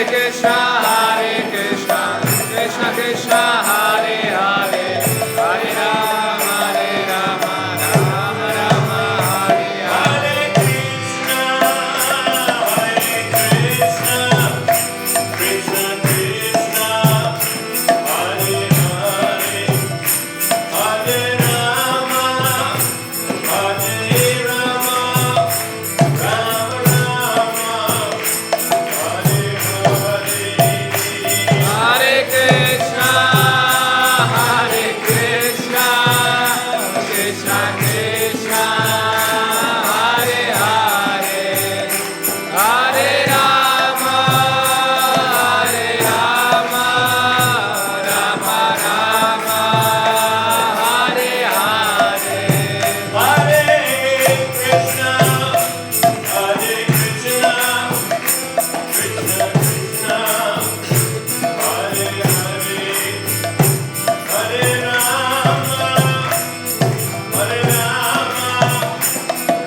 Krishna, Krishna Krishna, Hare Hare, Hare Rama, Rama Rama, Hare Hare. Krishna, Krishna Krishna, Hare Hare, Hare Rama, Hare Rama, Rama Rama, Hare Hare. Hare Krishna, Krishna Krishna, Hare Hare, Hare Rama, Rama Rama, Hare Hare. Hare Krishna, Krishna Krishna, Hare Hare, Hare Rama,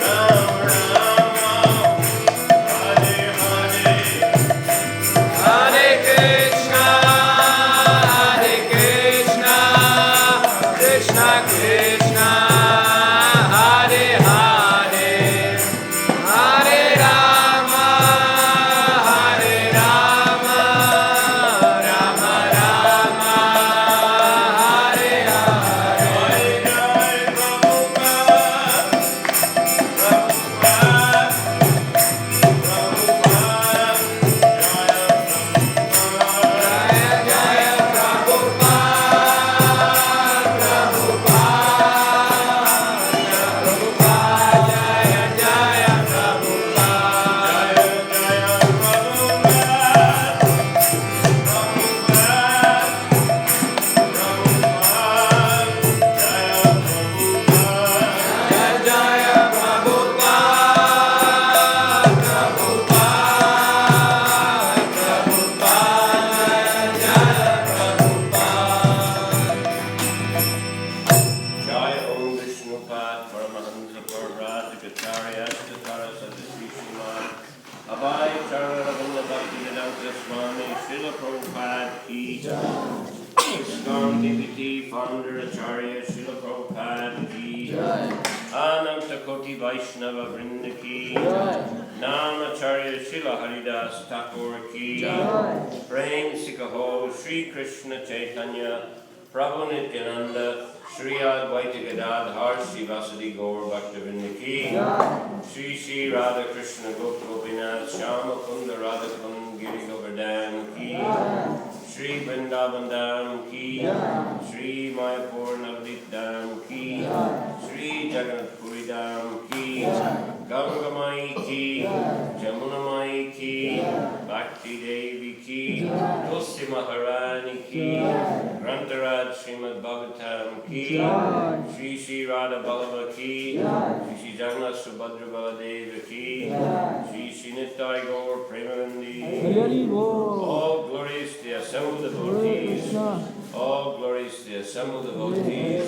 Rama Rama, Hare Hare. Hare Krishna, Krishna Krishna, Hare Hare, Hare Rama, Rama Rama, Hare Hare. Jai Om Vishnupad Paramahansa Brahmachari Ashram Śrīmad Bhāgavatam Bhaktivedanta Swami Srila Prabhupada ki ISKCON DPT Founder-Acharya Srila Prabhupada ki Ananta Koti Vaishnava Vrinda ki Namacharya Srila Haridas Thakur ki Prem Sikaho Shri Krishna Chaitanya Prabhu Nityananda Shri Advaita Gadadhar Shri Vasadi Gaur Bhaktivedanta ki Shri Shri Radha Krishna Gopinath Shama Kunda Radha Kund Giri Govardhan ki Shri Vrindavan Dham ki Shri Mayapur Navadip Dham ki Shri Jagannath Puri Dham ki Ganga Mai ki Jamuna Mai ki Bhakti Devi ki Tulsi Maharani ki Grantaraj Śrīmad Bhāgavatam ki Shri Shri Radha Ballabha ki Shri Shri Jagannath Subhadra Baladeva ki Shri Shri Nittai Gaur Premanandi. All glories to the assembled devotees. All glories to the assembled devotees.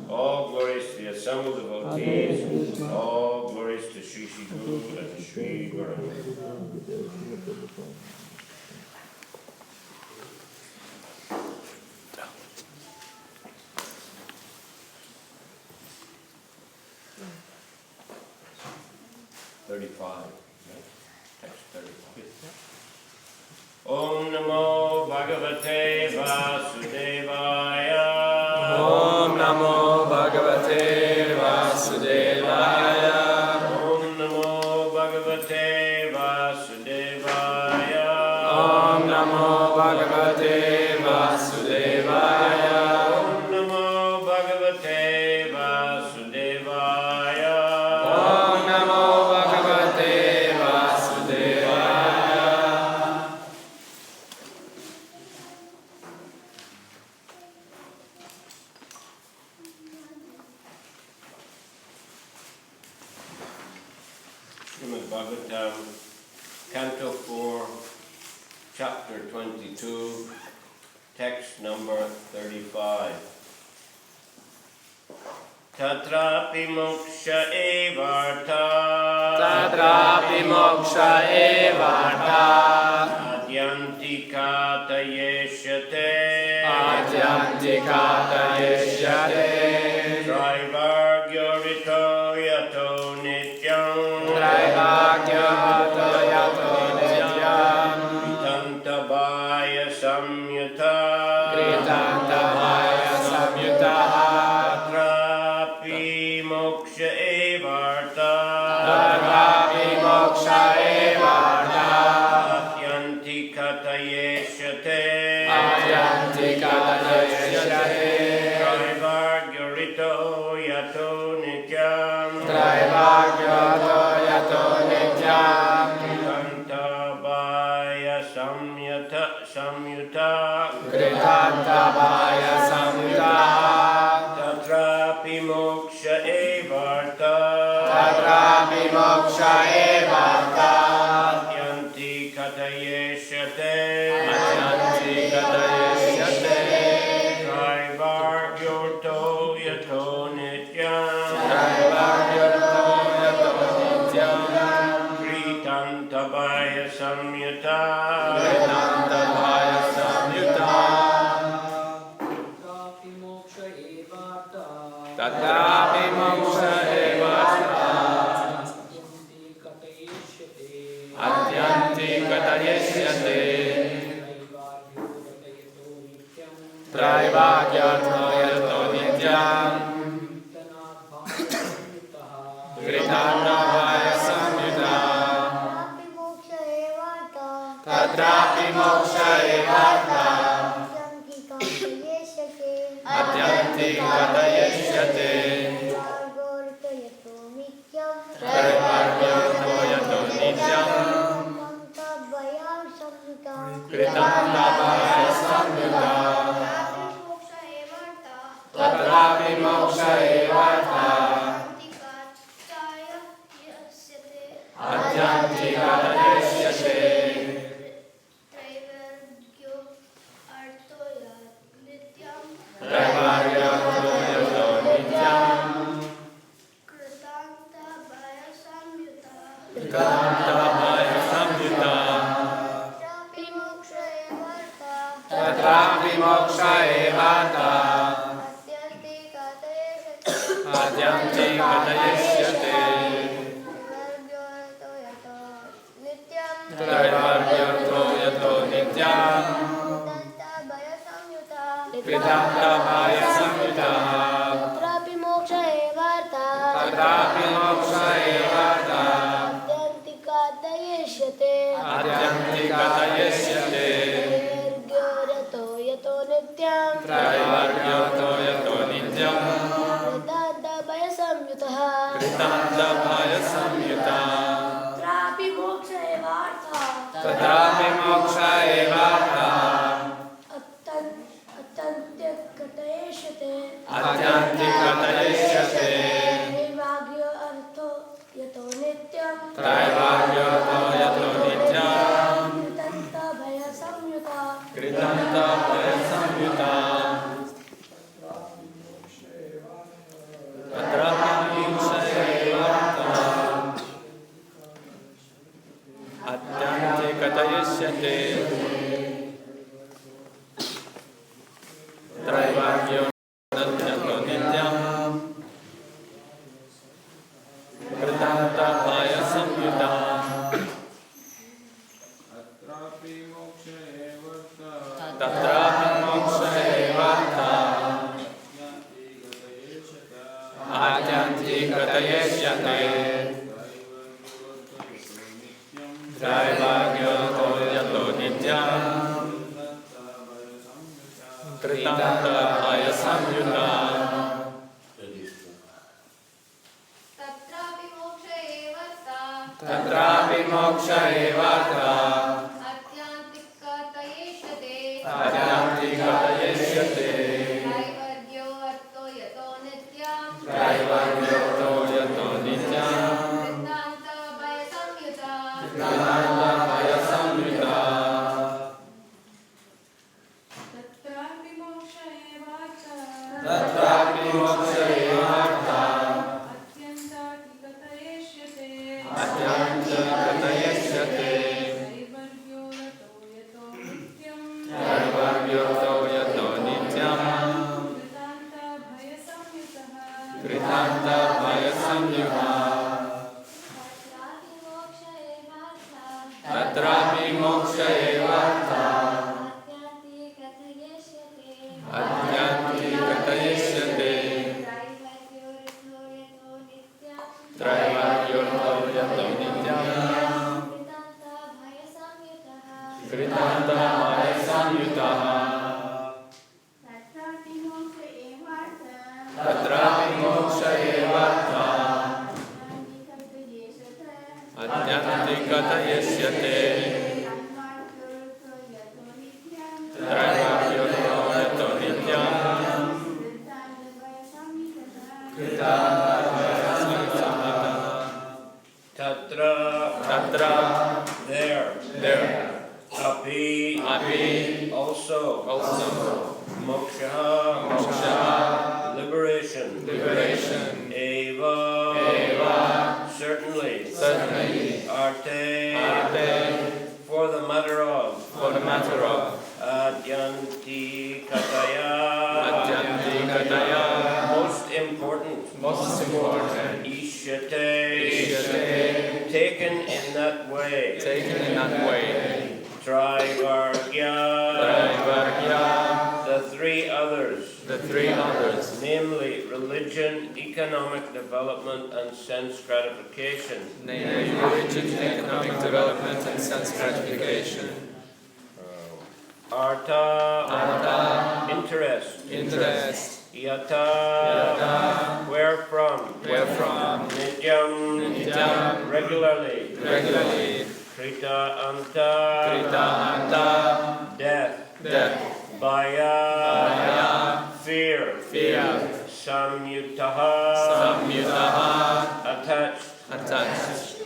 All glories to the assembled devotees. All glories to Shri Shri Guru and Shri Guru. Text 35. Om Namo Bhagavate Vasudevaya. Om Namo Bhagavate Vasudevaya. Om Namo Bhagavate Vasudevaya. Om Namo Bhagavate Vasudevaya. Om Namo Bhagavate Vasudevaya. Om Namo Bhagavate Vasudevaya. Śrīmad Bhāgavatam, Canto 4, Chapter 22, Text number 35. Tatrapi moksha evarta. Tatrapi moksha evarta. Adyanta Katayeshyate Traivargyorito yato nityam Traivagyato yato nityam Kritantabhaya samyuta Kritantabhaya samyutaha Tatrapi moksha evarta Tatrapi moksha evarta Atyanti katayeshyate Atyanti katayeshyate Traivargyorito yato nityam Traivagyato yato nityam Kritantabhaya samyuta Kritantabhaya samyutaha Tatrapi moksha evarta Tatrapi moksha evarta Atyanti katayeshyate Atyanti katayeshyate Traivargyorto yato nityam Traivagyato yato nityam Kritantabhaya samyuta Kritantabhaya samyutaha Tatrapi moksha evarta Atyanti katayeshyate Traivagyato yato nityam Kritantabhaya samyutaha Tatrapi moksha evarta Atyanti katayeshyate Traivagyato yato nityam Kritantabhaya samyutaha Tatrapi moksha evarta Atyanti katayeshyate Traivagyato yato nityam Kritantabhaya samyutaha Tatrapi moksha evarta Atyanti katayeshyate Traivagyato yato nityam Kritantabhaya samyutaha Tatrapi moksha evarta Atyanti katayeshyate Traivagyato yato nityam Kritantabhaya samyutaha Tatrapi moksha evarta Atyanti katayeshyate Traivagyato yato nityam Kritantabhaya samyutaha Tatrapi moksha evarta Atyanti katayeshyate Traivagyato yato nityam Kritantabhaya samyutaha Tatrapi moksha evarta Atyanti katayeshyate Traivagyato yato nityam Kritantabhaya samyutaha Tatrapi moksha evarta Atyanti katayeshyate Traivagyato yato nityam Kritantabhaya samyutaha Tatrapi moksha evarta Atyanti katayeshyate Kritanta Maya Samyutaha Tatrapi Moksha Evartha Adnyantikata Yeshyate Tatraiva Yato Nityam Kritanta Maya Samyutaha Tatra There Api Also Moksha Liberation Eva Certainly Arte For the matter of Adyanti Kataya Most important Ishyate Taken in that way Trivargya The three others Namely religion, economic development and sense gratification Artha Interest Yata Wherefrom Nityam Regularly Krita Anta Death Bhaya Fear Samyutaha Attached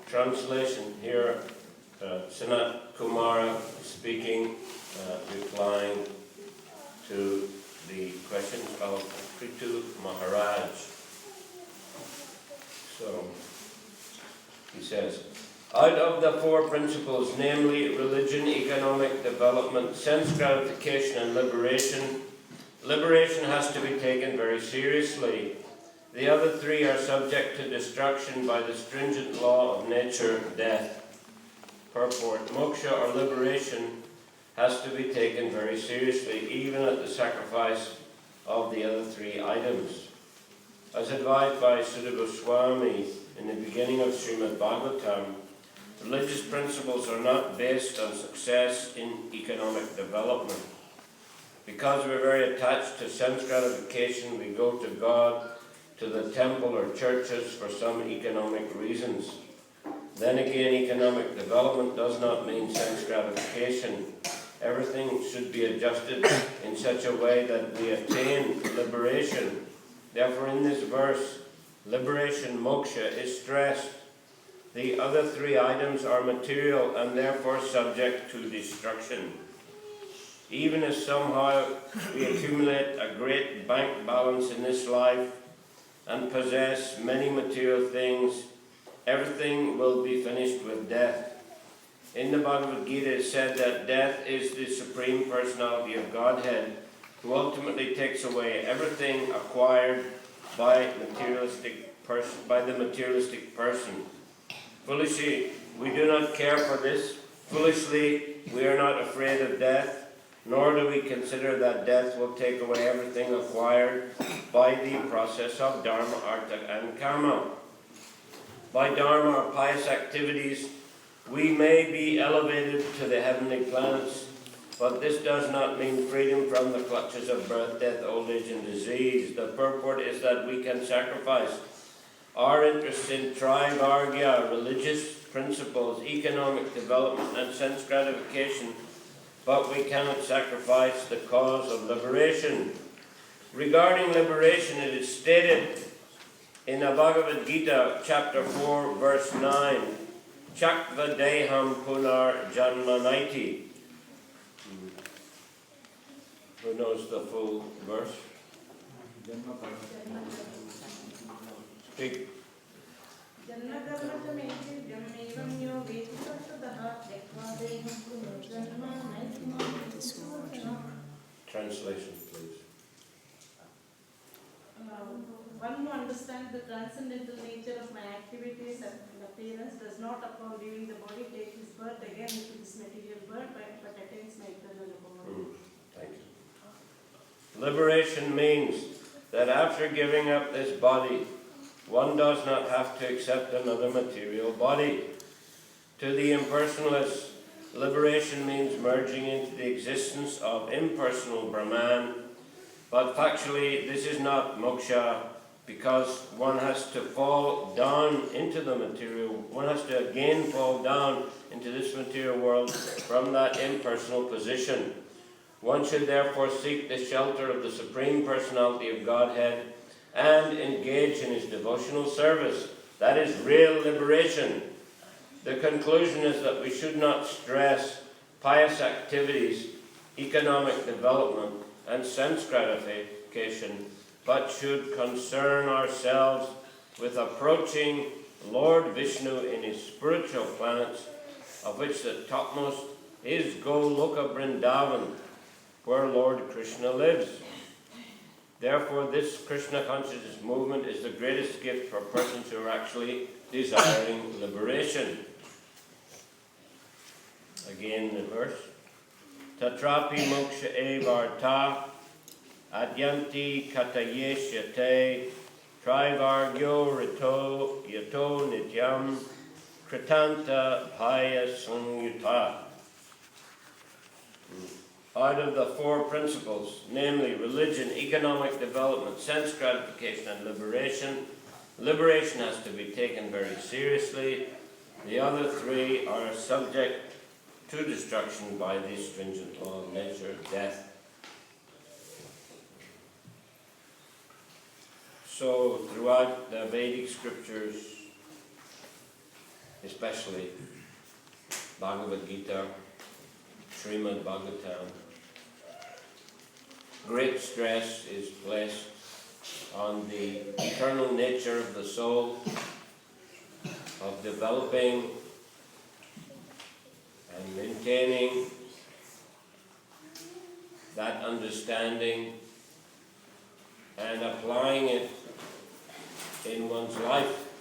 Translation here Sanat Kumara speaking, replying to the questions of Prithu Maharaj. So, he says, out of the four principles, namely religion, economic development, sense gratification and liberation has to be taken very seriously. The other three are subject to destruction by the stringent law of nature, death. Purport, moksha or liberation has to be taken very seriously, even at the sacrifice of the other three items. As advised by Sudha Swami in the beginning of Śrīmad Bhāgavatam, religious principles are not based on success in economic development. Because we're very attached to sense gratification, we go to God, to the temple or churches for some economic reasons. Then again, economic development does not mean sense gratification. Everything should be adjusted in such a way that we attain liberation. Therefore, in this verse, liberation, moksha, is stressed. The other three items are material and therefore subject to destruction. Even if somehow we accumulate a great bank balance in this life and possess many material things, everything will be finished with death. In the Bhagavad Gita it is said that death is the Supreme Personality of Godhead, who ultimately takes away everything acquired by the materialistic person. Foolishly, we do not care for this. Foolishly, we are not afraid of death, nor do we consider that death will take away everything acquired by the process of dharma, artha, and karma. By dharma or pious activities, we may be elevated to the heavenly planets, but this does not mean freedom from the clutches of birth, death, old age, and disease. The purport is that we can sacrifice our interest in trivargya, religious principles, economic development, and sense gratification, but we cannot sacrifice the cause of liberation. Regarding liberation, it is stated in the Bhagavad Gita, chapter 4, verse 9, Chakva deham punar janmanaiti. Who knows the full verse? Speak. Translation, please. One who understands the transcendental nature of my activities and appearance does not, upon leaving the body, take his birth again into this material birth, but attains my eternal abode. Thank you. Liberation means that after giving up this body, one does not have to accept another material body. To the impersonalist, liberation means merging into the existence of impersonal Brahman, but factually this is not moksha, because one has to fall down into the material, one has to again fall down into this material world from that impersonal position. One should therefore seek the shelter of the Supreme Personality of Godhead and engage in his devotional service. That is real liberation. The conclusion is that we should not stress pious activities, economic development, and sense gratification, but should concern ourselves with approaching Lord Vishnu in his spiritual planets, of which the topmost is Goloka Vrindavan, where Lord Krishna lives. Therefore, this Krishna consciousness movement is the greatest gift for persons who are actually desiring liberation. Again, the verse. Tatrapi moksha evarta adyanti katayeshyate trivargyo rito yato nityam kritanta bhaya samyuta. Out of the four principles, namely religion, economic development, sense gratification, and liberation, liberation has to be taken very seriously. The other three are subject to destruction by the stringent law of nature, death. So throughout the Vedic scriptures, especially Bhagavad Gita, Śrīmad Bhāgavatam, great stress is placed on the eternal nature of the soul, of developing and maintaining that understanding and applying it in one's life.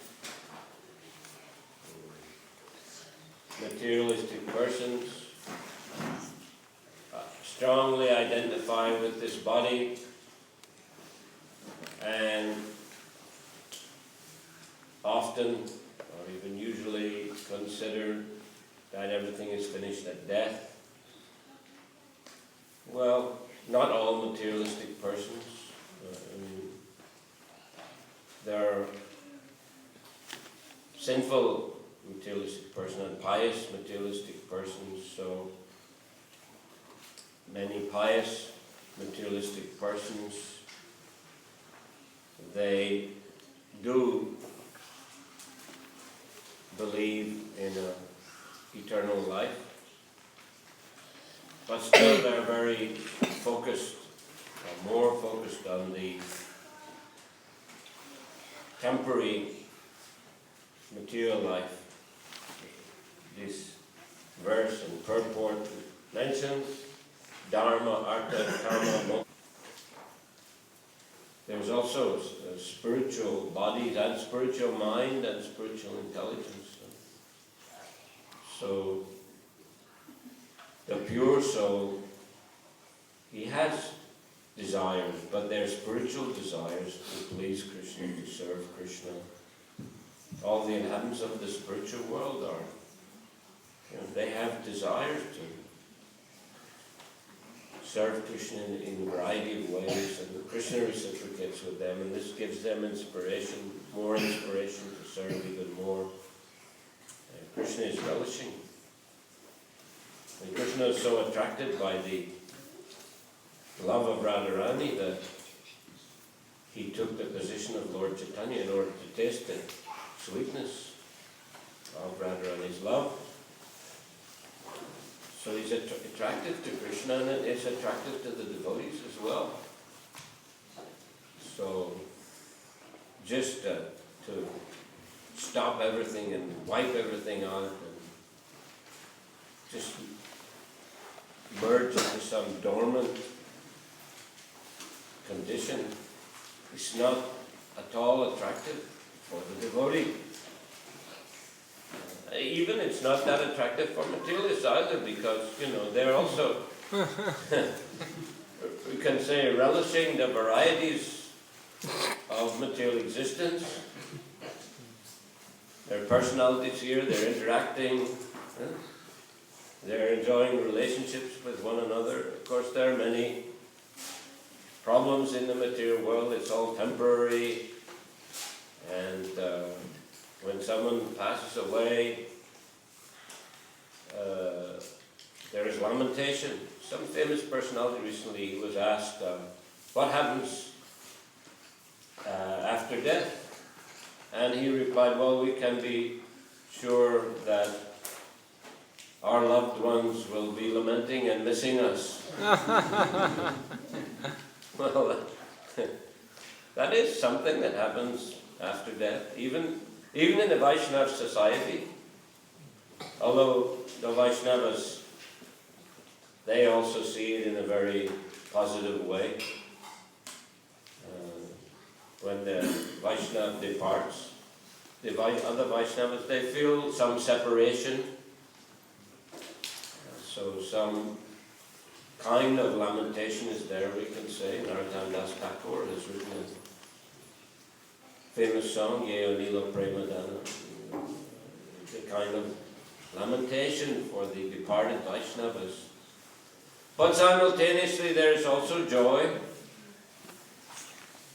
Materialistic persons strongly identify with this body and often, or even usually, consider that everything is finished at death. Well, not all materialistic persons. There are sinful materialistic persons and pious materialistic persons, so many pious materialistic persons, they do believe in an eternal life, but still they're very focused, or more focused on the temporary material life. This verse and purport mentions Dharma, Artha, Karma, Moksha. There's also spiritual bodies and spiritual mind and spiritual intelligence. So the pure soul, he has desires, but they're spiritual desires to please Krishna, to serve Krishna. All the inhabitants of the spiritual world are, they have desires to serve Krishna in a variety of ways, and Krishna reciprocates with them, and this gives them inspiration, more inspiration to serve even more. Krishna is relishing. And Krishna is so attracted by the love of Radharani that he took the position of Lord Chaitanya in order to taste the sweetness of Radharani's love. So he's attracted to Krishna, and is attracted to the devotees as well. So just to stop everything and wipe everything out and just merge into some dormant condition, it's not at all attractive for the devotee. Even it's not that attractive for materialists either, because, they're also, we can say, relishing the varieties of material existence. Their personalities here, they're interacting. they're enjoying relationships with one another. Of course, there are many problems in the material world. It's all temporary. And when someone passes away, there is lamentation. Some famous personality recently was asked, what happens after death? And he replied, well, we can be sure that our loved ones will be lamenting and missing us. Well, that is something that happens after death, even in the Vaishnava society. Although the Vaishnavas, they also see it in a very positive way. When the Vaishnava departs, the other Vaishnavas, they feel some separation. So some kind of lamentation is there, we can say. Narottam Das Thakur has written a famous song, Ye Anila Premadana, the kind of lamentation for the departed Vaishnavas. But simultaneously there is also joy.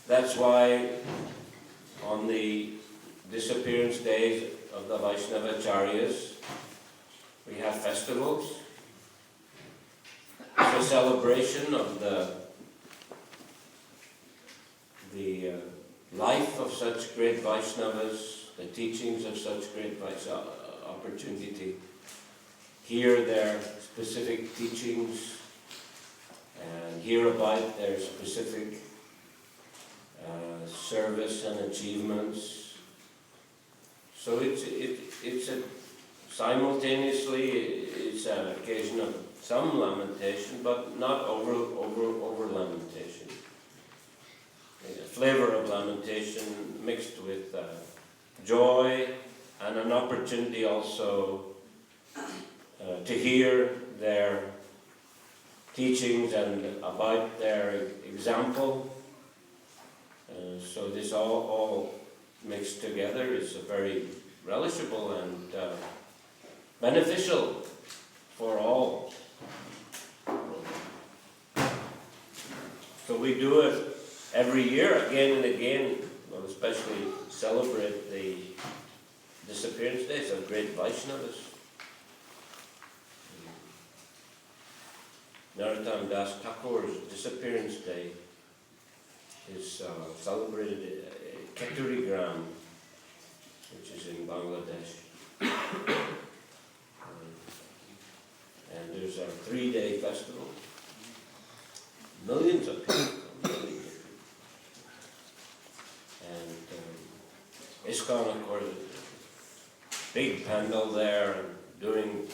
That's why on the disappearance days of the Vaishnava-acharyas, we have festivals. It's a celebration of the life of such great Vaishnavas, the teachings of such great Vaishnavas, opportunity to hear their specific teachings and hear about their specific service and achievements. So it's simultaneously it's an occasion of some lamentation, but not over lamentation. A flavor of lamentation mixed with joy, and an opportunity also to hear their teachings and about their example. So this all mixed together is a very relishable and beneficial for all. So we do it every year, again and again, well, especially celebrate the disappearance days of great Vaishnavas. Narottam Das Thakur's disappearance day is celebrated at Keturi Gram, which is in Bangladesh. And there's a 3-day festival. Millions of people. And ISKCON, of course, big pandal there, and doing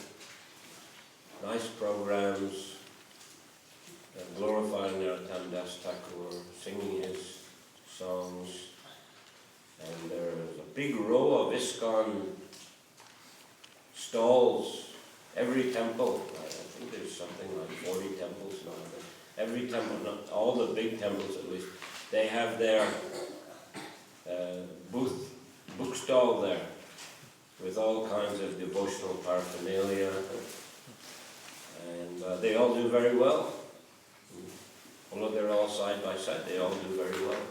nice programs, glorifying Narottam Das Thakur, singing his songs. And there's a big row of ISKCON stalls. Every temple, I think there's something like 40 temples now. Every temple, not all the big temples at least, they have their book stall there with all kinds of devotional paraphernalia, and they all do very well. Although they're all side by side, they all do very well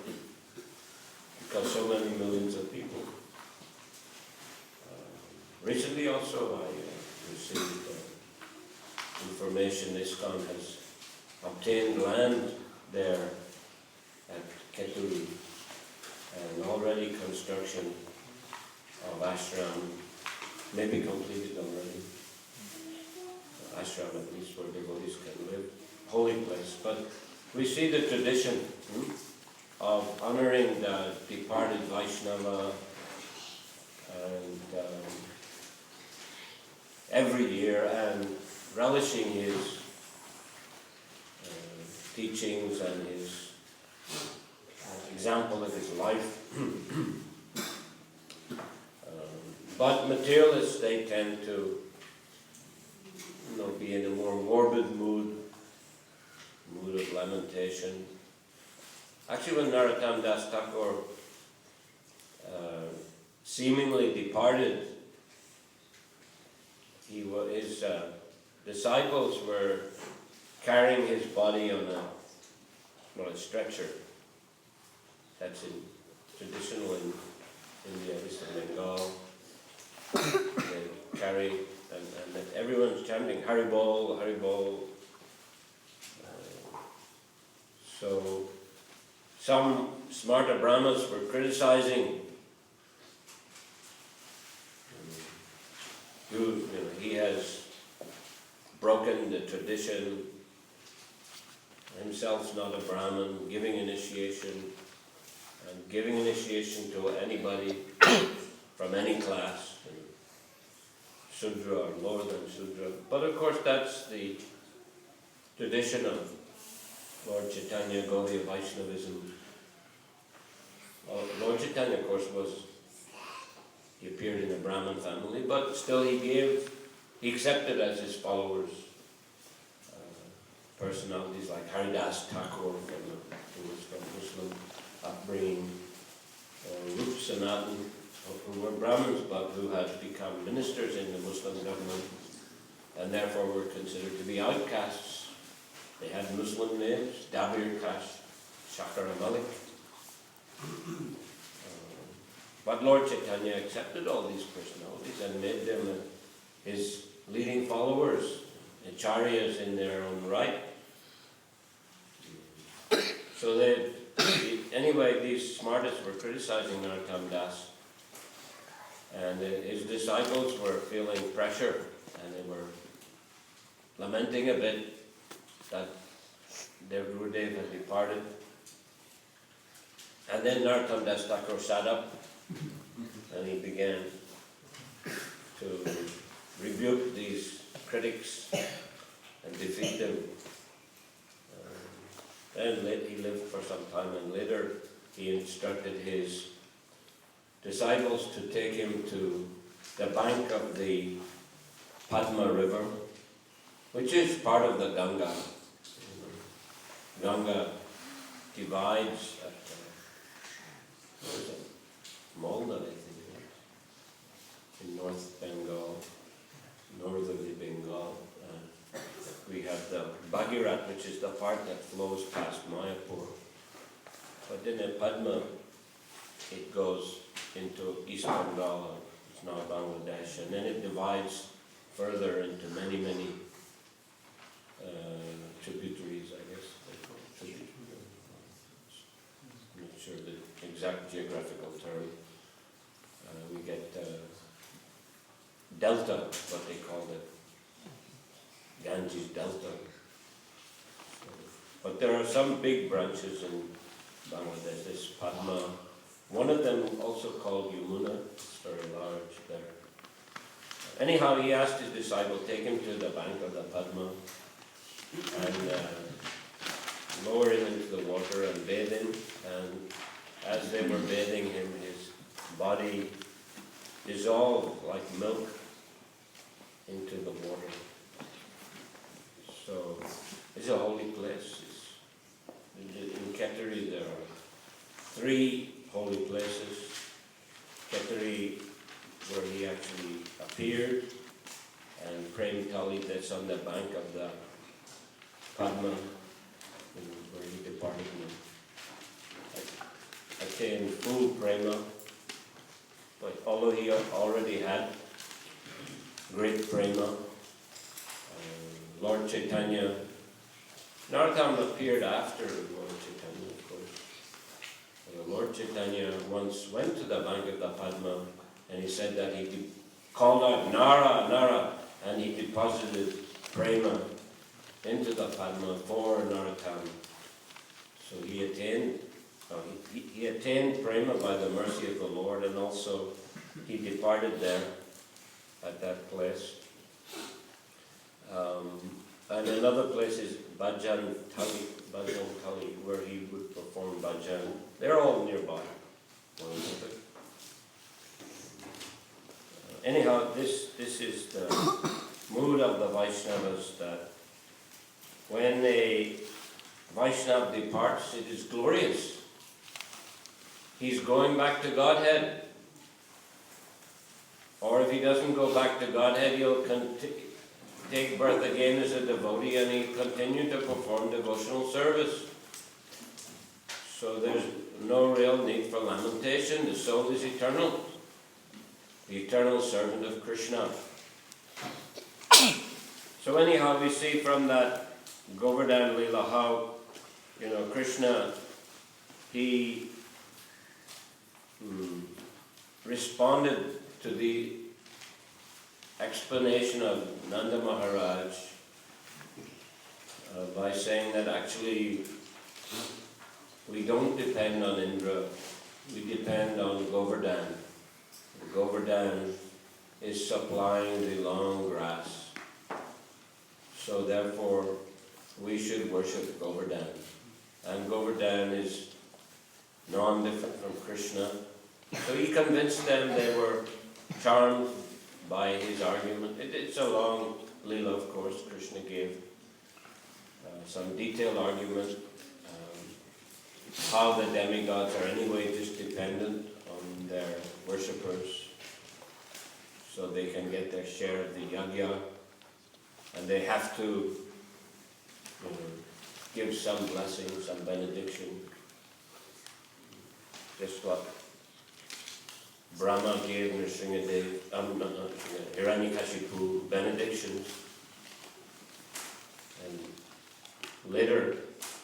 because so many millions of people. Recently also I received information ISKCON has obtained land there at Keturi, and already construction of ashram may be completed already. Ashram at least where devotees can live, holy place. But we see the tradition of honoring the departed Vaishnava, and every year, and relishing his teachings and his example of his life. But materialists, they tend to be in a more morbid mood of lamentation. Actually, when Narottam Das Thakur seemingly departed, his disciples were carrying his body on a stretcher. That's traditional in India, East Bengal. They carry, and everyone's chanting Hare Bol, Hare Bol. So some smarter Brahmas were criticizing he has broken the tradition, himself's not a Brahmin, giving initiation to anybody from any class, Sudra or lower than Sudra. But of course that's the tradition of Lord Chaitanya, Gaudiya Vaishnavism. Lord Chaitanya, of course, he appeared in a Brahmin family, but still he accepted as his followers personalities like Haridas Thakur, who was from Muslim upbringing, Rup Sanatan, who were Brahmins but who had become ministers in the Muslim government and therefore were considered to be outcasts. They had Muslim names, Dabir Kash, Shakara Malik. But Lord Chaitanya accepted all these personalities and made them his leading followers, acharyas in their own right. So anyway, these smartest were criticizing Narottam Das, and his disciples were feeling pressure, and they were lamenting a bit that their Gurudev had departed. And then Narottam Das Thakur sat up and he began to rebuke these critics and defeat them. Then he lived for some time, and later he instructed his disciples to take him to the bank of the Padma River, which is part of the Ganga. Ganga divides at Malda, I think, in North Bengal, northerly Bengal. We have the Bhagirat, which is the part that flows past Mayapur. But in the Padma, it goes into East Bengal, it's now Bangladesh, and then it divides further into many, many tributaries, I guess they call it tributaries. I'm not sure the exact geographical term. We get delta, what they call it, Ganges Delta. But there are some big branches in Bangladesh. There's Padma. One of them also called Yamuna. It's very large there. Anyhow, he asked his disciple, take him to the bank of the Padma and lower him into the water and bathe him. And as they were bathing him, his body dissolved like milk into the water. So it's a holy place. In Ketteri there are 3 holy places. Ketteri, where he actually appeared, and Prem Tali, that's on the bank of the Padma, where he departed and attained full prema. But although he already had great prema, Lord Chaitanya, Narottam appeared after Lord Chaitanya, of course. Lord Chaitanya once went to the bank of the Padma, and he said that he called out Nara, Nara, and he deposited prema into the Padma for Narottam. So he attained prema by the mercy of the Lord, and also he departed there at that place. And another place is Bhajan Tali, where he would perform bhajan. They're all nearby. Anyhow, this is the mood of the Vaishnavas, that when a Vaishnava departs, it is glorious. He's going back to Godhead. Or if he doesn't go back to Godhead, he'll take birth again as a devotee and he continued to perform devotional service. So there's no real need for lamentation. The soul is eternal. The eternal servant of Krishna. So anyhow, we see from that Govardhan Leela how, Krishna, he responded to the explanation of Nanda Maharaj by saying that actually we don't depend on Indra, we depend on Govardhan. Govardhan is supplying the long grass. So therefore, we should worship Govardhan. And Govardhan is non-different from Krishna. So he convinced them, they were charmed by his argument. It's a long Leela, of course. Krishna gave some detailed argument. How the demigods are anyway just dependent on their worshippers, so they can get their share of the yajna, and they have to give some blessing, some benediction, just what Brahma gave Hiranyakashipu benedictions, and later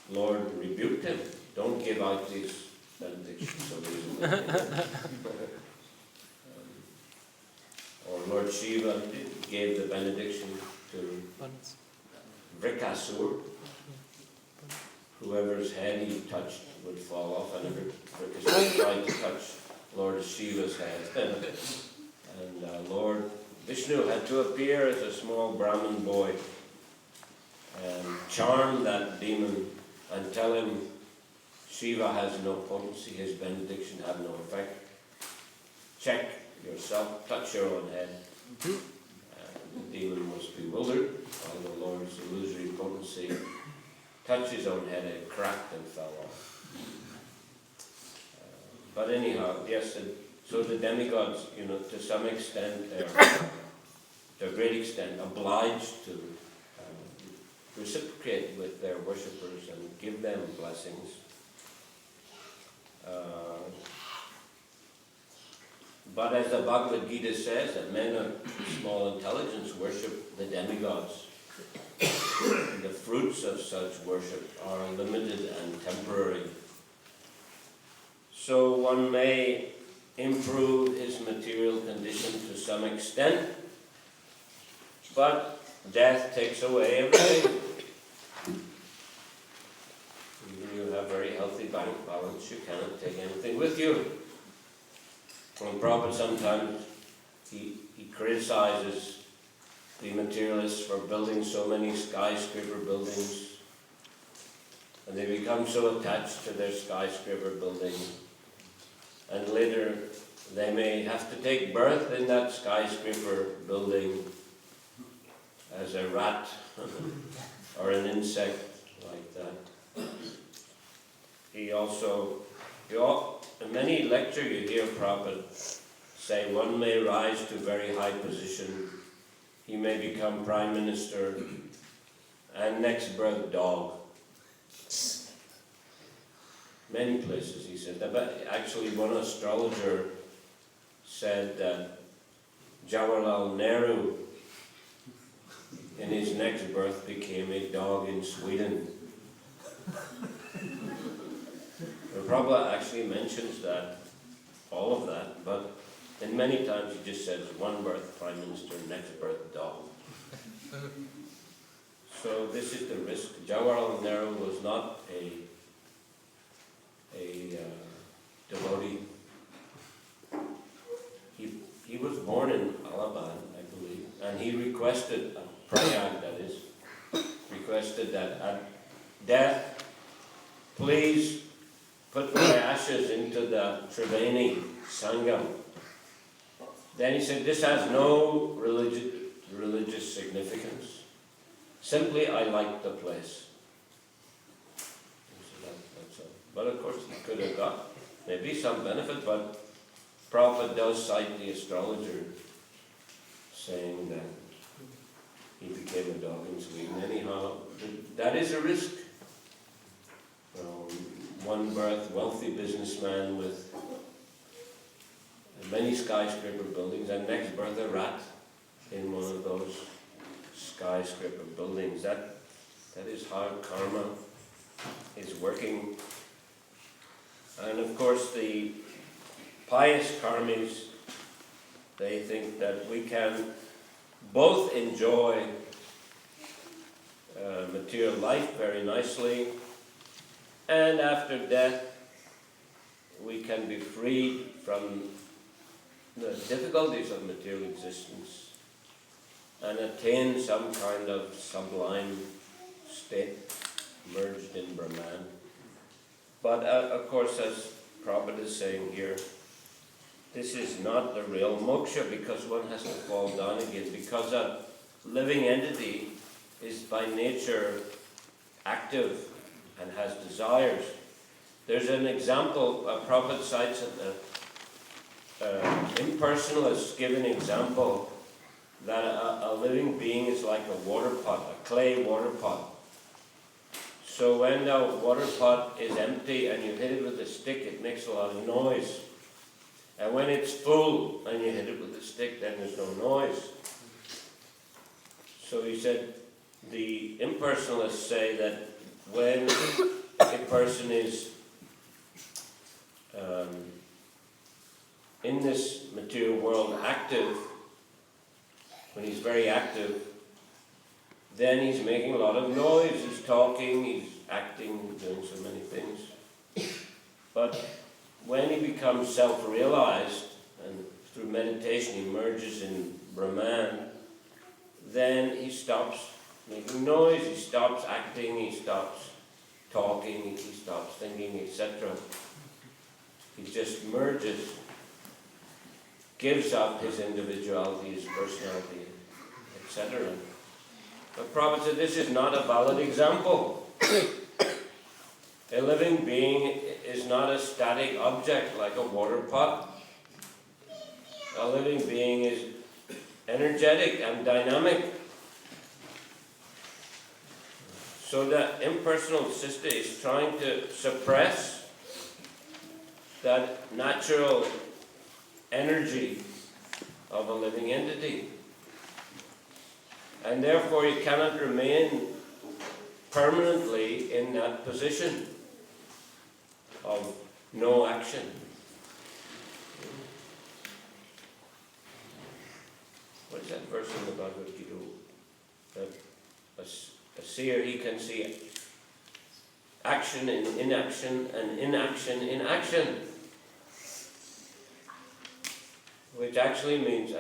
Lord rebuked him. Don't give out these benedictions so easily. Or Lord Shiva gave the benediction to Vrikasur. Whoever's head he touched would fall off, and Vrikasur tried to touch Lord Shiva's head. And Lord Vishnu had to appear as a small Brahmin boy and charm that demon and tell him Shiva has no potency, his benediction had no effect. Check yourself, touch your own head. The demon was bewildered by the Lord's illusory potency. Touched his own head, it cracked and fell off. But anyhow, yes, so the demigods, to some extent, to a great extent, obliged to reciprocate with their worshippers and give them blessings. But as the Bhagavad Gita says, that men of small intelligence worship the demigods. The fruits of such worship are limited and temporary. So one may improve his material condition to some extent, but death takes away everything. Even you have very healthy bank balance, you cannot take anything with you. And Prabhupada sometimes he criticizes the materialists for building so many skyscraper buildings, and they become so attached to their skyscraper building, and later they may have to take birth in that skyscraper building as a rat or an insect like that. In many lectures you hear Prabhupada say one may rise to very high position, he may become Prime Minister, and next birth dog. Many places he said that, but actually one astrologer said that Jawaharlal Nehru in his next birth became a dog in Sweden. Prabhupada actually mentions that, all of that, but in many times he just says one birth Prime Minister, next birth dog. So this is the risk. Jawaharlal Nehru was not a devotee. He was born in Allahabad, I believe, and he requested, Prayag that is, requested that at death, please put my ashes into the Triveni Sangam. Then he said, this has no religious significance. Simply, I like the place. That's all. But of course, he could have got maybe some benefit, but Prabhupada does cite the astrologer saying that he became a dog in Sweden. Anyhow, that is a risk. One birth, wealthy businessman with many skyscraper buildings, and next birth a rat in one of those skyscraper buildings. That is how karma is working. And of course the pious karmis, they think that we can both enjoy material life very nicely, and after death we can be freed from the difficulties of material existence and attain some kind of sublime state merged in Brahman. But of course, as Prabhupada is saying here, this is not the real moksha, because one has to fall down again, because a living entity is by nature active and has desires. There's an example, Prabhupada cites impersonalists give an example that a living being is like a water pot, a clay water pot. So when the water pot is empty and you hit it with a stick, it makes a lot of noise. And when it's full and you hit it with a stick, then there's no noise. So he said, the impersonalists say that when a person is in this material world active, when he's very active, then he's making a lot of noise, he's talking, he's acting, doing so many things. But when he becomes self-realized, and through meditation he merges in Brahman, then he stops making noise, he stops acting, he stops talking, he stops thinking, etc. He just merges, gives up his individuality, his personality, etc. But Prabhupada said this is not a valid example. A living being is not a static object like a water pot. A living being is energetic and dynamic. So the impersonal sister is trying to suppress that natural energy of a living entity. And therefore you cannot remain permanently in that position of no action. What is that verse in the Bhagavad Gita? That a seer, he can see action in inaction and inaction in action. Which actually means,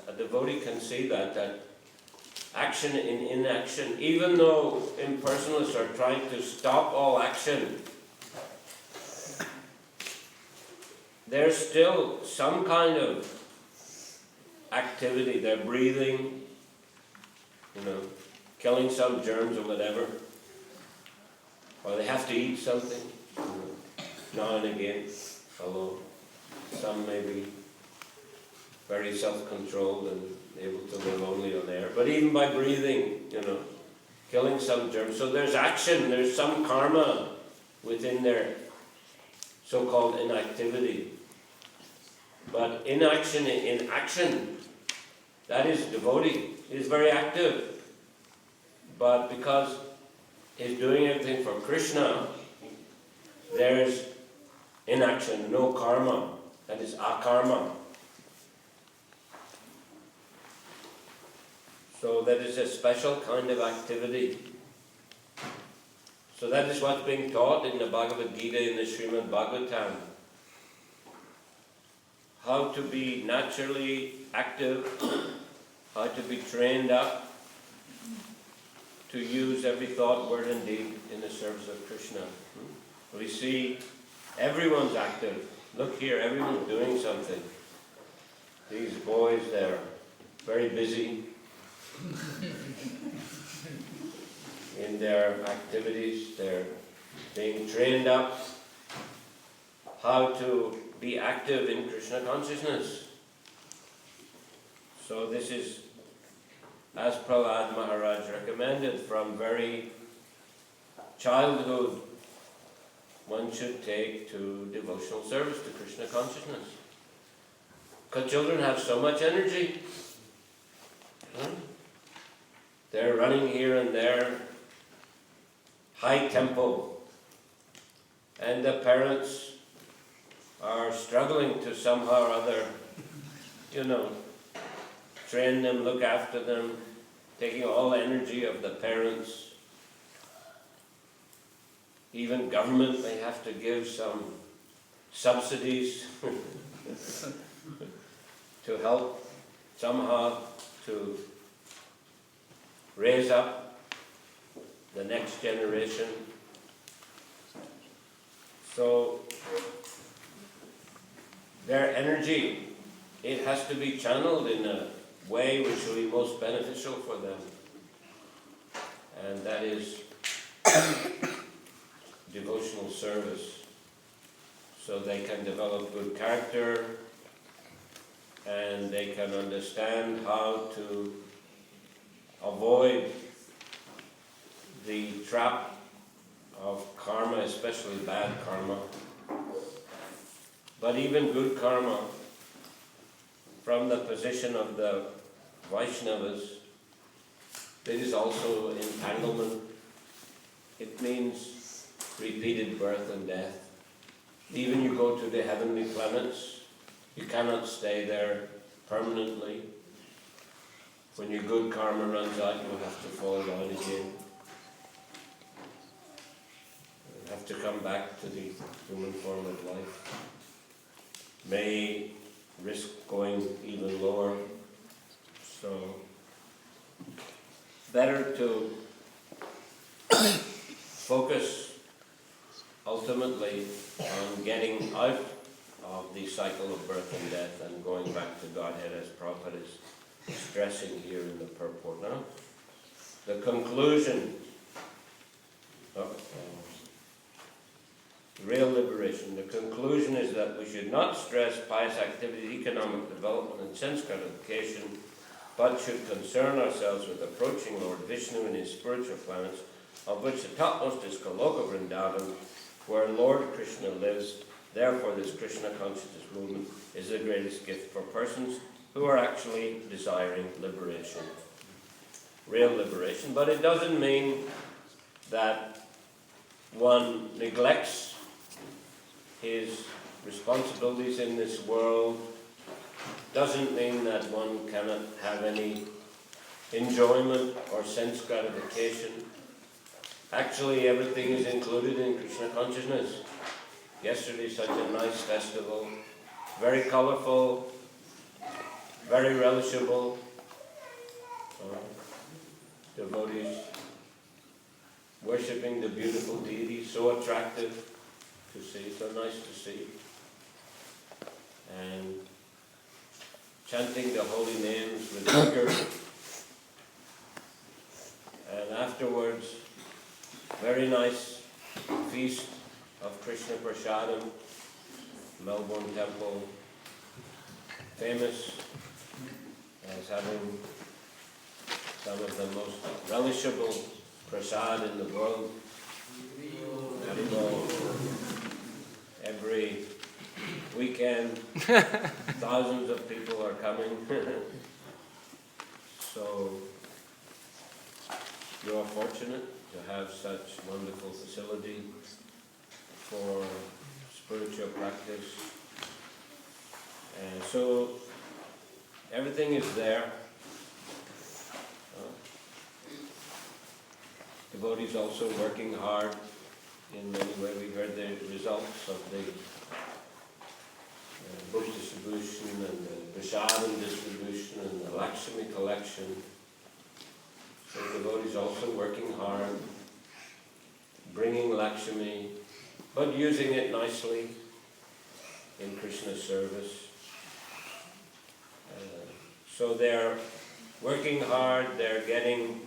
a devotee can see that action in inaction, even though impersonalists are trying to stop all action, there's still some kind of activity. They're breathing, killing some germs or whatever, or they have to eat something, now and again, although some may be very self-controlled and able to live only on air. But even by breathing, killing some germs. So there's action, there's some karma within their so-called inactivity. But inaction in action, that is devotee. He is very active. But because he's doing everything for Krishna, there's inaction, no karma. That is akarma. So that is a special kind of activity. So that is what's being taught in the Bhagavad Gita, in the Śrīmad Bhāgavatam. How to be naturally active, how to be trained up to use every thought, word and deed in the service of Krishna. We see everyone's active. Look here, everyone's doing something. These boys, they're very busy in their activities. They're being trained up how to be active in Krishna consciousness. So this is as Prahlad Maharaj recommended, from very childhood, one should take to devotional service to Krishna consciousness. Because children have so much energy. They're running here and there, high tempo. And the parents are struggling to somehow or other, train them, look after them, taking all the energy of the parents. Even government may have to give some subsidies to help somehow to raise up the next generation. So their energy, it has to be channeled in a way which will be most beneficial for them. And that is devotional service. So they can develop good character and they can understand how to avoid the trap of karma, especially bad karma. But even good karma, from the position of the Vaishnavas, it is also entanglement. It means repeated birth and death. Even you go to the heavenly planets, you cannot stay there permanently. When your good karma runs out, you have to fall down again. You have to come back to the human form of life. May risk going even lower. So, better to focus ultimately on getting out of the cycle of birth and death and going back to Godhead, as Prabhupada is stressing here in the purport. Now, the conclusion of real liberation. The conclusion is that we should not stress pious activity, economic development, and sense gratification, but should concern ourselves with approaching Lord Vishnu and his spiritual planets, of which the topmost is Goloka Vrindavan, where Lord Krishna lives. Therefore, this Krishna consciousness movement is the greatest gift for persons who are actually desiring liberation, real liberation. But it doesn't mean that one neglects his responsibilities in this world. Doesn't mean that one cannot have any enjoyment or sense gratification. Actually, everything is included in Krishna consciousness. Yesterday, such a nice festival, very colorful, very relishable. Devotees worshipping the beautiful deity, so attractive to see, so nice to see. And chanting the holy names with vigor. And afterwards, very nice feast of Krishna Prasadam, Melbourne temple, famous as having some of the most relishable prasad in the world. Every weekend, thousands of people are coming. So you are fortunate to have such wonderful facility for spiritual practice. And so everything is there. Devotees also working hard in many ways. We heard the results of the book distribution and the prasadam distribution and the Lakshmi collection. So devotees also working hard, bringing Lakshmi, but using it nicely in Krishna's service. So they're working hard, they're getting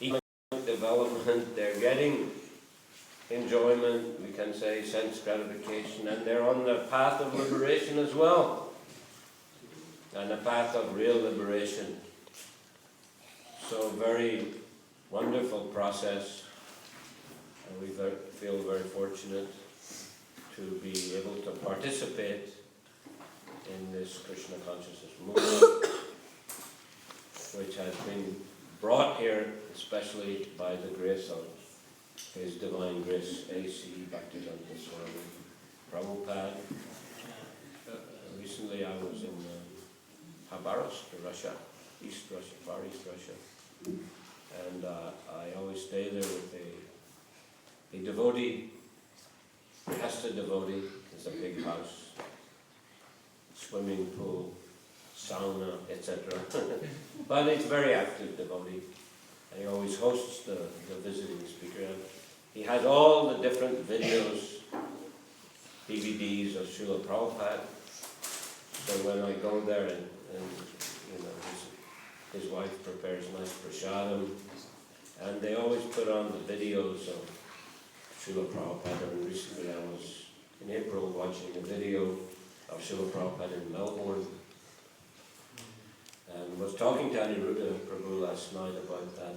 economic development, they're getting enjoyment, we can say sense gratification, and they're on the path of liberation as well. and a path of real liberation. So very wonderful process, and we feel very fortunate to be able to participate in this Krishna consciousness movement, which has been brought here especially by the grace of His Divine Grace, A.C. Bhaktivedanta Swami, Prabhupada. Recently I was in Khabarovsk, Russia, East Russia, Far East Russia, and I always stay there with a devotee, Hasta devotee. It's a big house, swimming pool, sauna, etc. But it's very active devotee. And he always hosts the visiting speaker. And he has all the different videos, DVDs of Srila Prabhupada. So when I go there and you know, his wife prepares nice prasadam, and they always put on the videos of Srila Prabhupada. And recently I was in April watching a video of Srila Prabhupada in Melbourne, and was talking to Aniruddha Prabhu last night about that.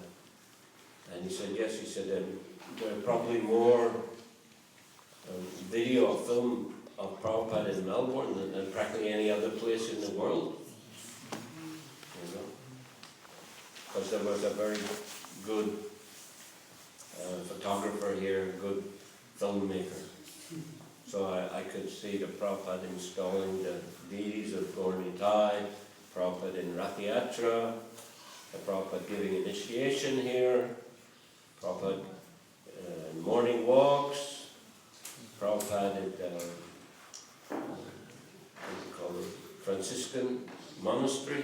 And he said, yes, he said, there are probably more video or film of Prabhupada in Melbourne than practically any other place in the world. You know? Because there was a very good photographer here, good filmmaker. So I could see the Prabhupada installing the deities of Gaur-Nitai, Prabhupada in Rath-Yatra, the Prabhupada giving initiation here, Prabhupada morning walks, Prabhupada at what do you call it, Franciscan monastery.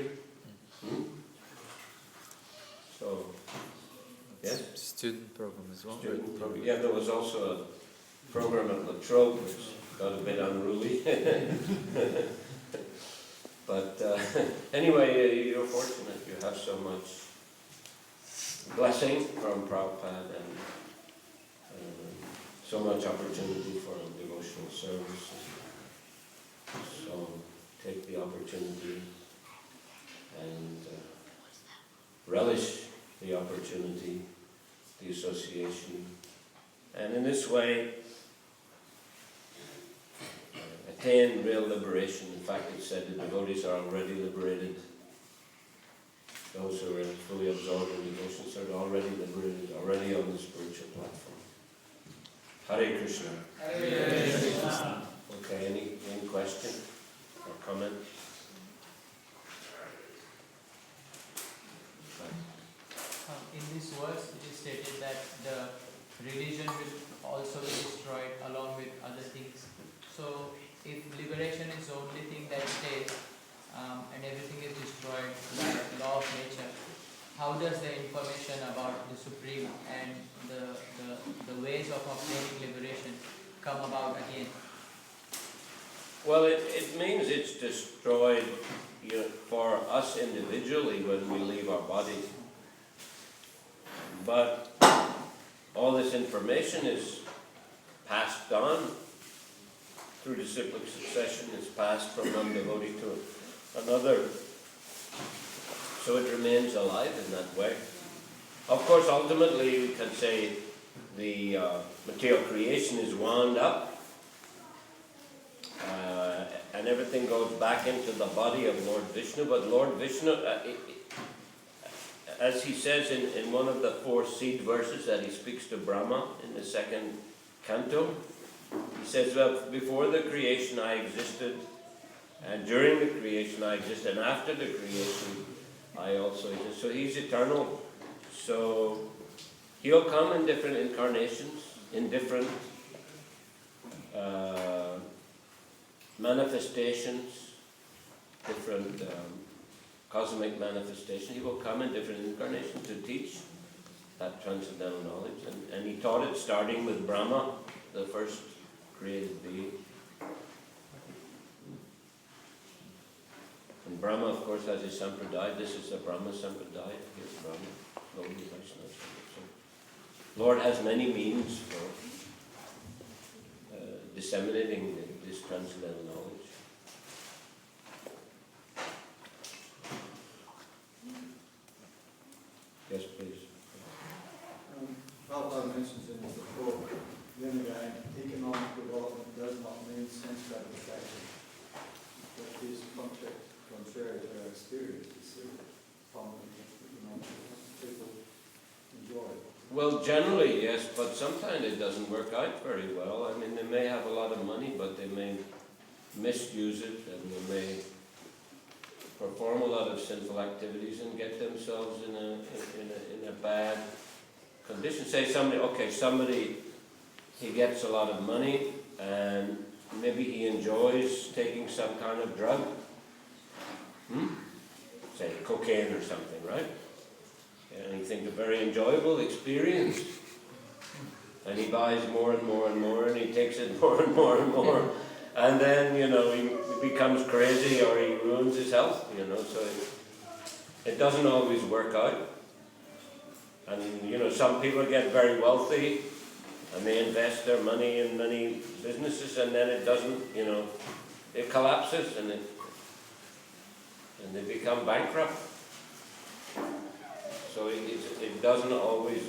So, yes? Student program as well. Student program. Yeah, there was also a program at La Trobe, which got a bit unruly. But anyway, you're fortunate. You have so much blessing from Prabhupada and so much opportunity for devotional service. So take the opportunity and relish the opportunity, the association, and in this way attain real liberation. In fact, it's said the devotees are already liberated. Those who are fully absorbed in devotion are already liberated, already on the spiritual platform. Hare Krishna. Hare Krishna. Okay, any question or comment? In this verse, it is stated that the religion will also be destroyed along with other things. So, if liberation is the only thing that stays and everything is destroyed by law of nature, how does the information about the Supreme and the ways of obtaining liberation come about again? Well, it means it's destroyed for us individually when we leave our body. But all this information is passed on through disciplic succession, is passed from one devotee to another. So it remains alive in that way. Of course, ultimately, we can say the material creation is wound up, and everything goes back into the body of Lord Vishnu. But Lord Vishnu, as he says in one of the 4 seed verses that he speaks to Brahma in the 2nd canto, he says, well, before the creation I existed, and during the creation I exist, and after the creation I also exist. So he's eternal. So he'll come in different incarnations, in different manifestations, different cosmic manifestations. He will come in different incarnations to teach that transcendental knowledge. And he taught it starting with Brahma, the first created being. And Brahma, of course, has his sampradaya. This is the Brahma sampradaya. Here's Brahma, Lord Vaishnava. So Lord has many means for disseminating this transcendental knowledge. Yes, please. Prabhupada mentions in his book, then again, economic development does not mean sense gratification. That is contrary to our experience. It's people enjoy it. Well, generally, yes, but sometimes it doesn't work out very well. I mean, they may have a lot of money, but they may misuse it, and they may perform a lot of sinful activities and get themselves in a bad condition. Say somebody, he gets a lot of money, and maybe he enjoys taking some kind of drug. Say cocaine or something, right? And he thinks a very enjoyable experience. And he buys more and more and more, and he takes it more and more and more. And then, he becomes crazy, or he ruins his health, so it doesn't always work out. And, some people get very wealthy, and they invest their money in many businesses, and then it doesn't, it collapses, and they become bankrupt. So it doesn't always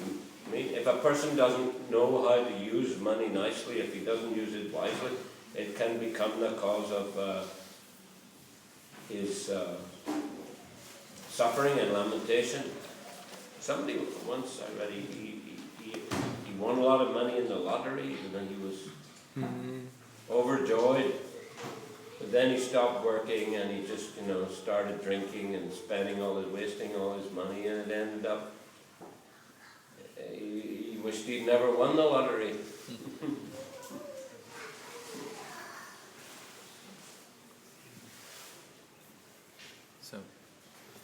mean, if a person doesn't know how to use money nicely, if he doesn't use it wisely, it can become the cause of his suffering and lamentation. Somebody once I read, he won a lot of money in the lottery, and then he was overjoyed. But then he stopped working, and he just, started drinking and wasting all his money, and it ended up, he wished he'd never won the lottery. So,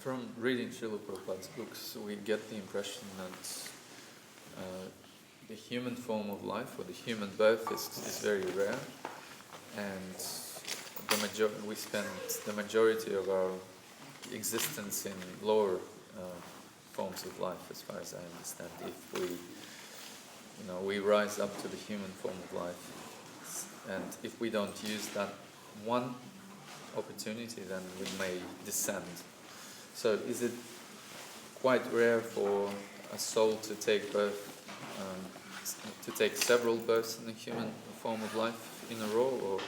from reading Srila Prabhupada's books, we get the impression that the human form of life, or the human birth, is very rare, and we spend the majority of our existence in lower forms of life, as far as I understand. If we rise up to the human form of life, and if we don't use that one opportunity, then we may descend. So is it quite rare for a soul to take birth, to take several births in the human form of life in a row, or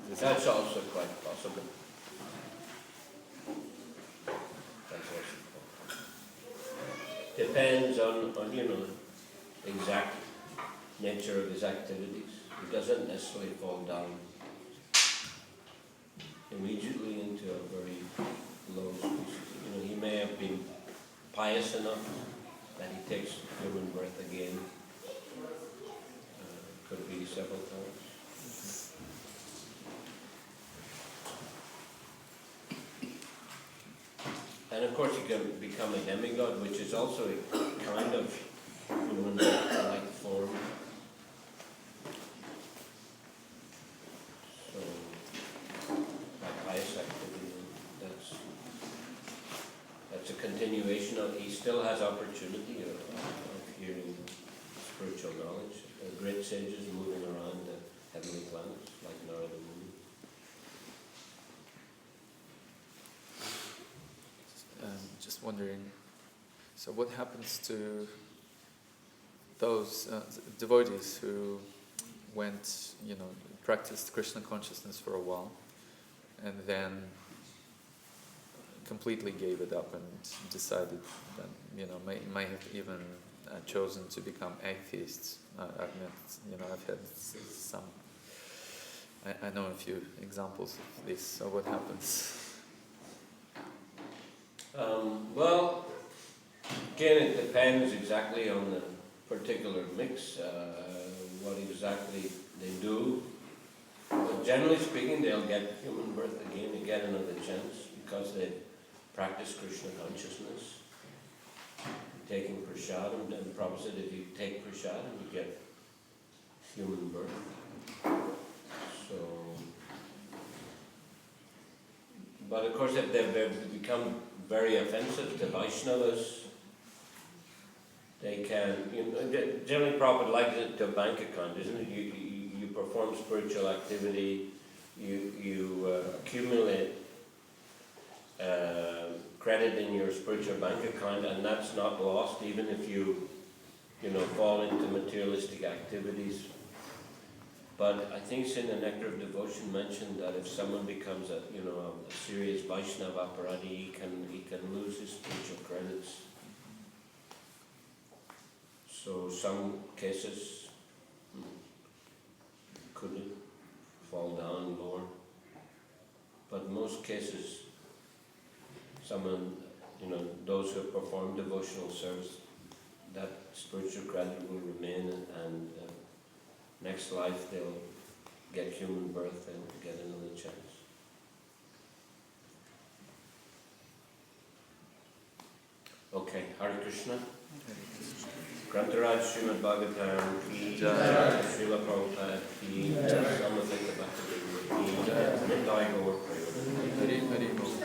that's also quite possible. Depends on exact nature of his activities. He doesn't necessarily fall down immediately into a very low species. He may have been pious enough that he takes human birth again. Could be several times. And of course, he can become a demigod, which is also a kind of human-like form. So, by pious activity, that's a continuation of. He still has opportunity of hearing spiritual knowledge. Great sages moving around the heavenly planets, like Narada Muni. Just wondering, so what happens to those devotees who went, practiced Krishna consciousness for a while, and then completely gave it up and decided that, may have even chosen to become atheists. I've had some, I know a few examples of this, so what happens? Well, again, it depends exactly on the particular mix, what exactly they do. But generally speaking, they'll get human birth again, they get another chance, because they practice Krishna consciousness. Taking prasadam, and Prabhupada said if you take prasadam, you get human birth. So, but of course, if they've become very offensive to Vaishnavas, they can, generally Prabhupada likes it to a bank account, isn't it? You perform spiritual activity, you accumulate credit in your spiritual bank account, and that's not lost even if you fall into materialistic activities. But I think in the Nectar of Devotion mentioned that if someone becomes a serious Vaishnava aparadi, he can lose his spiritual credits. So some cases could fall down lower, but most cases, someone, those who have performed devotional service, that spiritual credit will remain, and next life they'll get human birth and get another chance. Okay, Hare Krishna. Grantaraj Śrīmad Bhāgavatam ki jai, Srila Prabhupada ki jai, Swami Bhaktivedanta ki jai, Nitai Gaur Prabhu. Hare Hare.